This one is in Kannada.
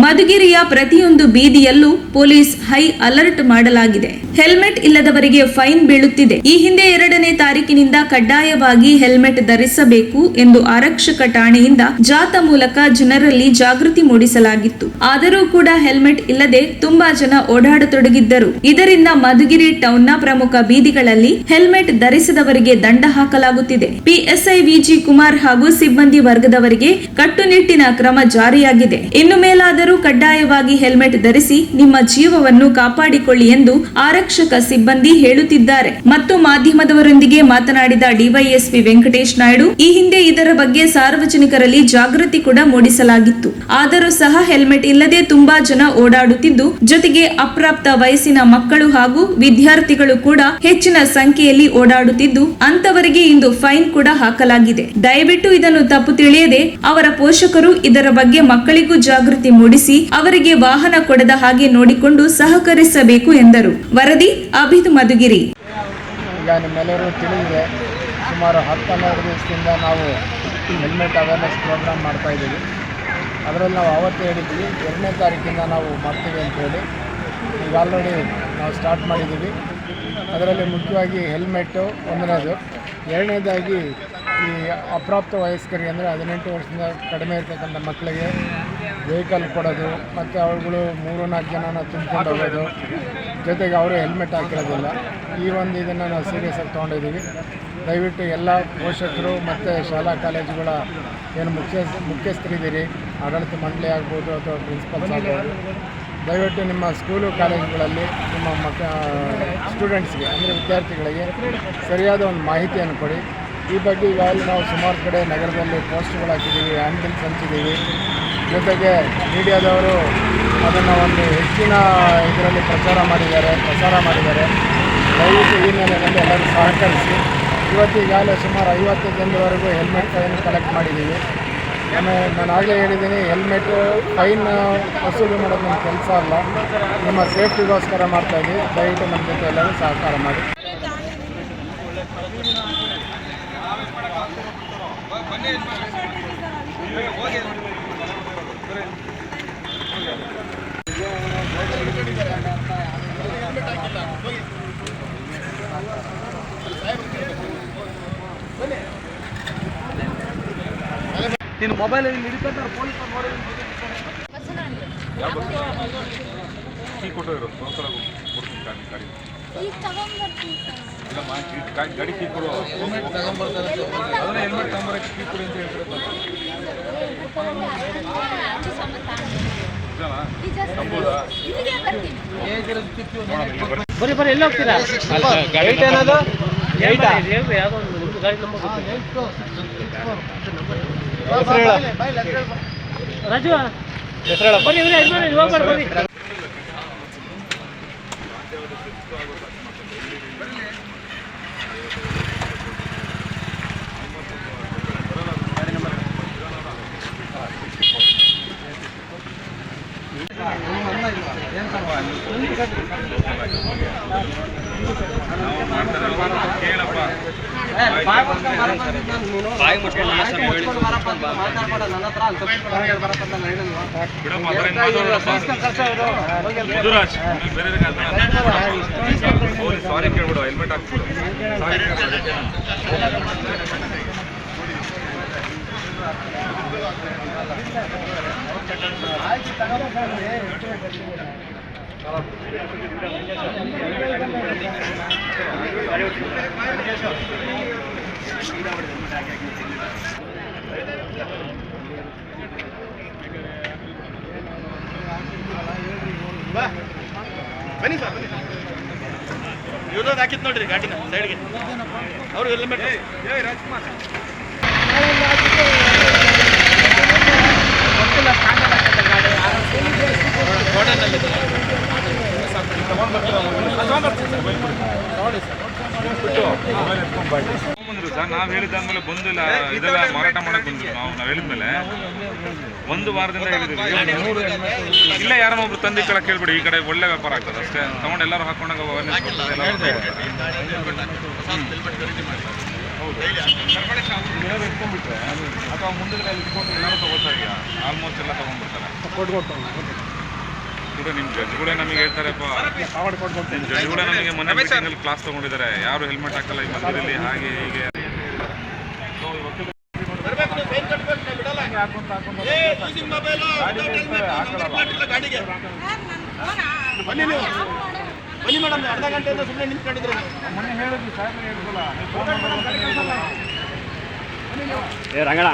ಮಧುಗಿರಿಯ ಪ್ರತಿಯೊಂದು ಬೀದಿಯಲ್ಲೂ ಪೊಲೀಸ್ ಹೈ ಅಲರ್ಟ್ ಮಾಡಲಾಗಿದೆ. ಹೆಲ್ಮೆಟ್ ಇಲ್ಲದವರಿಗೆ ಫೈನ್ ಬೀಳುತ್ತಿದೆ. ಈ ಹಿಂದೆ 2ನೇ ತಾರೀಕಿನಿಂದ ಕಡ್ಡಾಯವಾಗಿ ಹೆಲ್ಮೆಟ್ ಧರಿಸಬೇಕು ಎಂದು ಆರಕ್ಷಕ ಠಾಣೆಯಿಂದ ಜಾಥಾ ಮೂಲಕ ಜನರಲ್ಲಿ ಜಾಗೃತಿ ಮೂಡಿಸಲಾಗಿತ್ತು. ಆದರೂ ಕೂಡ ಹೆಲ್ಮೆಟ್ ಇಲ್ಲದೆ ತುಂಬಾ ಜನ ಓಡಾಡತೊಡಗಿದ್ದರು. ಇದರಿಂದ ಮಧುಗಿರಿ ಟೌನ್ನ ಪ್ರಮುಖ ಬೀದಿಗಳಲ್ಲಿ ಹೆಲ್ಮೆಟ್ ಧರಿಸದವರಿಗೆ ದಂಡ ಹಾಕಲಾಗುತ್ತಿದೆ. ಪಿಎಸ್ಐ ವಿಜಿ ಕುಮಾರ್ ಹಾಗೂ ಸಿಬ್ಬಂದಿ ವರ್ಗದವರಿಗೆ ಕಟ್ಟುನಿಟ್ಟಿನ ಕ್ರಮ ಜಾರಿಯಾಗಿದೆ. ಇನ್ನು ಮೇಲಾದರೂ ಕಡ್ಡಾಯವಾಗಿ ಹೆಲ್ಮೆಟ್ ಧರಿಸಿ ನಿಮ್ಮ ಜೀವವನ್ನು ಕಾಪಾಡಿಕೊಳ್ಳಿ ಎಂದು ಆರಕ್ಷಕ ಸಿಬ್ಬಂದಿ ಹೇಳುತ್ತಿದ್ದಾರೆ. ಮತ್ತು ಮಾಧ್ಯಮದವರೊಂದಿಗೆ ಮಾತನಾಡಿದ ಡಿವೈಎಸ್ಪಿ ವೆಂಕಟೇಶ್ ನಾಯ್ಡು, ಈ ಹಿಂದೆ ಇದರ ಬಗ್ಗೆ ಸಾರ್ವಜನಿಕರಲ್ಲಿ ಜಾಗೃತಿ ಕೂಡ ಮೂಡಿಸಲಾಗಿತ್ತು. ಆದರೂ ಸಹ ಹೆಲ್ಮೆಟ್ ಇಲ್ಲದೆ ತುಂಬಾ ಜನ ಓಡಾಡುತ್ತಿದ್ದು, ಜೊತೆಗೆ ಅಪ್ರಾಪ್ತ ವಯಸ್ಸಿನ ಮಕ್ಕಳು ಹಾಗೂ ವಿದ್ಯಾರ್ಥಿಗಳು ಕೂಡ ಹೆಚ್ಚಿನ ಸಂಖ್ಯೆಯಲ್ಲಿ ಓಡಾಡುತ್ತಿದ್ದು, ಅಂತವರಿಗೆ ಇಂದು ಫೈನ್ ಕೂಡ ಹಾಕಲಾಗಿದೆ. ದಯವಿಟ್ಟು ಇದನ್ನು ತಪ್ಪು ತಿಳಿಯದೆ ಅವರ ಪೋಷಕರು ಇದರ ಬಗ್ಗೆ ಮಕ್ಕಳಿಗೂ ಜಾಗೃತಿ ಮೂಡಿಸಿ ಅವರಿಗೆ ವಾಹನ ಕೊಡದ ಹಾಗೆ ನೋಡಿಕೊಂಡು ಸಹಕರಿಸಬೇಕು ಎಂದರು. ವರದಿ ಅಭಿದ್ ಮಧುಗಿರಿ. ಈಗ ನಿಮ್ಮೆಲ್ಲರೂ ತಿಳಿದಿದೆ, ಸುಮಾರು 10-12 ದಿವಸದಿಂದ ನಾವು ಹೆಲ್ಮೆಟ್ ಅವೇರ್ನೆಸ್ ಪ್ರೋಗ್ರಾಮ್ ಮಾಡ್ತಾ ಇದ್ದೀವಿ. ಅದರಲ್ಲಿ ನಾವು ಅವತ್ತು ಹೇಳಿದ್ವಿ 2ನೇ ತಾರೀಕಿಂದ ನಾವು ಮಾಡ್ತೀವಿ ಅಂತೇಳಿ. ಈಗ ಆಲ್ರೆಡಿ ನಾವು ಸ್ಟಾರ್ಟ್ ಮಾಡಿದ್ದೀವಿ. ಅದರಲ್ಲಿ ಮುಖ್ಯವಾಗಿ ಹೆಲ್ಮೆಟ್ಟು ಒಂದನೇದು, 2ನೇದಾಗಿ ಈ ಅಪ್ರಾಪ್ತ ವಯಸ್ಕರಿಗೆ ಅಂದರೆ 18 ವರ್ಷದಿಂದ ಕಡಿಮೆ ಇರ್ತಕ್ಕಂಥ ಮಕ್ಕಳಿಗೆ ವೆಹಿಕಲ್ ಕೊಡೋದು ಮತ್ತು ಅವರುಗಳು 3-4 ಜನನ ತುಂಬಿಕೊಂಡು ಹೋಗೋದು, ಜೊತೆಗೆ ಅವರು ಹೆಲ್ಮೆಟ್ ಹಾಕಿರೋದಿಲ್ಲ. ಈ ಒಂದು ಇದನ್ನು ನಾವು ಸೀರಿಯಸ್ಸಾಗಿ ತೊಗೊಂಡಿದ್ದೀವಿ. ದಯವಿಟ್ಟು ಎಲ್ಲ ಪೋಷಕರು ಮತ್ತು ಶಾಲಾ ಕಾಲೇಜುಗಳ ಏನು ಮುಖ್ಯಸ್ಥರಿದ್ದೀರಿ, ಆಡಳಿತ ಮಂಡಳಿ ಆಗ್ಬೋದು ಅಥವಾ ಪ್ರಿನ್ಸಿಪಲ್ಸ್ ಆಗ್ಬೋದು, ದಯವಿಟ್ಟು ನಿಮ್ಮ ಸ್ಕೂಲು ಕಾಲೇಜುಗಳಲ್ಲಿ ನಿಮ್ಮ ಸ್ಟೂಡೆಂಟ್ಸ್ಗೆ ಅಂದರೆ ವಿದ್ಯಾರ್ಥಿಗಳಿಗೆ ಸರಿಯಾದ ಒಂದು ಮಾಹಿತಿಯನ್ನು ಕೊಡಿ. ಈ ಬಗ್ಗೆ ಈಗಾಗಲೇ ನಾವು ಸುಮಾರು ಕಡೆ ನಗರದಲ್ಲಿ ಪೋಸ್ಟ್ಗಳು ಹಾಕಿದ್ದೀವಿ, ಆ್ಯಂಬುಲೆನ್ಸ್ ಹಂಚಿದ್ದೀವಿ. ಜೊತೆಗೆ ಮೀಡಿಯಾದವರು ಅದನ್ನು ಒಂದು ಹೆಚ್ಚಿನ ಇದರಲ್ಲಿ ಪ್ರಸಾರ ಮಾಡಿದ್ದಾರೆ. ದಯವಿಟ್ಟು ಈ ನೆಲೆಯಲ್ಲಿ ಎಲ್ಲರೂ ಸಹಕರಿಸಿ. ಇವತ್ತು ಈಗಾಗಲೇ ಸುಮಾರು 50 ಜನರವರೆಗೂ ಹೆಲ್ಮೆಟ್ ಫೈನ್ ಕಲೆಕ್ಟ್ ಮಾಡಿದ್ದೀವಿ. ಆಮೇಲೆ ನಾನು ಆಗಲೇ ಹೇಳಿದ್ದೀನಿ, ಹೆಲ್ಮೆಟ್ಟು ಫೈನ್ ವಸೂಲಿ ಮಾಡೋದು ನಮ್ಮ ಕೆಲಸ ಅಲ್ಲ, ನಿಮ್ಮ ಸೇಫ್ಟಿಗೋಸ್ಕರ ಮಾಡ್ತಾಯಿದ್ದೀವಿ. ದಯವಿಟ್ಟು ನಮ್ಮ ಜೊತೆ ಎಲ್ಲರೂ ಸಹಕಾರ ಮಾಡಿ. ನೀನು ಮೊಬೈಲಲ್ಲಿ ಹಿಡಿತಾರೆ ಪೊಲೀಸರು ನೋಡಿ ಕೀ ಕೊಟ್ಟೋರು ಸೋಂಸಲ ಕೊಡ್ತೀನಿ ಗಾಡಿ ಇಲ್ಲಮ್ಮ ಗಾಡಿ ಕೀ ಕೊಡು ಅದನ್ನ ಹೆಲ್ಮೆಟ್ ತಗೊಂಬರಕ್ಕೆ ಕೀ ಕೊಡಿ ಅಂತ ಹೇಳ್ತಿರತ್ತಲ್ಲ ನಂಬೋದಾ ಬರೀ ಬರೀ ಎಲ್ಲಿ ಹೋಗ್ತೀರಾ ಏನದು ಯಾವುದೋ ಒಂದು ಗಾಡಿ ನಂಬರ್ ರಾಜು ಬನ್ನಿ ಹೋಗ್ಬಾರ್ದು ಬನ್ನಿ. ಸಾರಿ ಕೇಳ್ಬಿಡು, ಹೆಲ್ಮೆಟ್ ಹಾಕ್ಬಿಡು. ಬನ್ನಿ ಸರ್, ಬನ್ನಿ. ಇವ್ರದ್ದು ಹಾಕಿತ್ತು ನೋಡ್ರಿ ಗಾಡಿನ ಸೈಡ್ಗೆ. ಅವರು ಹೆಲ್ಮೆಟ್ ರಾಜ್ಕುಮಾರ್ ಸರ್, ನಾವು ಹೇಳಿದ್ದಾದ್ಮೇಲೆ ಬಂದಿಲ್ಲ, ಇದೆಲ್ಲ ಮಾರಾಟ ಮಾಡಕ್ ಬಂದಿಲ್ಲ. ನಾವು ಹೇಳಿದ್ಮೇಲೆ 1 ವಾರದಿಂದ ಹೇಳಿದ್ದೀವಿ. ಇಲ್ಲ ಯಾರನ್ನ ಒಬ್ರು ತಂದು ಕೆಳಗೆ ಕೇಳ್ಬಿಡಿ, ಈ ಕಡೆ ಒಳ್ಳೆ ವ್ಯಾಪಾರ ಆಗ್ತದೆ ಅಷ್ಟೇ. ತಗೊಂಡು ಎಲ್ಲರೂ ಹಾಕೊಂಡಾಗ ಹೌದು ಏನಾದ್ರು ಇಟ್ಕೊಂಡ್ಬಿಟ್ರೆ ಅಥವಾ ಮುಂದೆ ಅಲ್ಲಿ ಇಟ್ಕೊಂಡು ಏನಾದ್ರು ತಗೋತಾರೆ ಆಲ್ಮೋಸ್ಟ್ ಎಲ್ಲ ತಗೊಂಡ್ಬಿಡ್ತಾರೆ. ಕೂಡ ನಿಮ್ಮ ಜಡ್ಜ್ಗಳೇ ನಮಗೆ ಹೇಳ್ತಾರಪ್ಪ, ನಿಮ್ಮ ಜಡ್ಜ್ಗಳೇ ನಮಗೆ ಮೊನ್ನೆ ಮೀಟಿಂಗಲ್ಲಿ ಕ್ಲಾಸ್ ತಗೊಂಡಿದ್ದಾರೆ, ಯಾರು ಹೆಲ್ಮೆಟ್ ಹಾಕಲ್ಲ ಈ ಮಧ್ಯದಲ್ಲಿ ಹಾಗೆ ಹೀಗೆ. ಸೊ ಇವತ್ತು ಬನ್ನಿ ಮೇಡಮ್, ಅರ್ಧ ಗಂಟೆಯಿಂದ ಸುಮ್ಮನೆ ನಿಂತ್ಕೊಂಡಿದ್ರೆ ಮೊನ್ನೆ ಹೇಳಿದ್ವಿ ಸಾಹೇಬ್ರು ಹೇಳಿದ್ವಲ್ಲ, ರಂಗಣ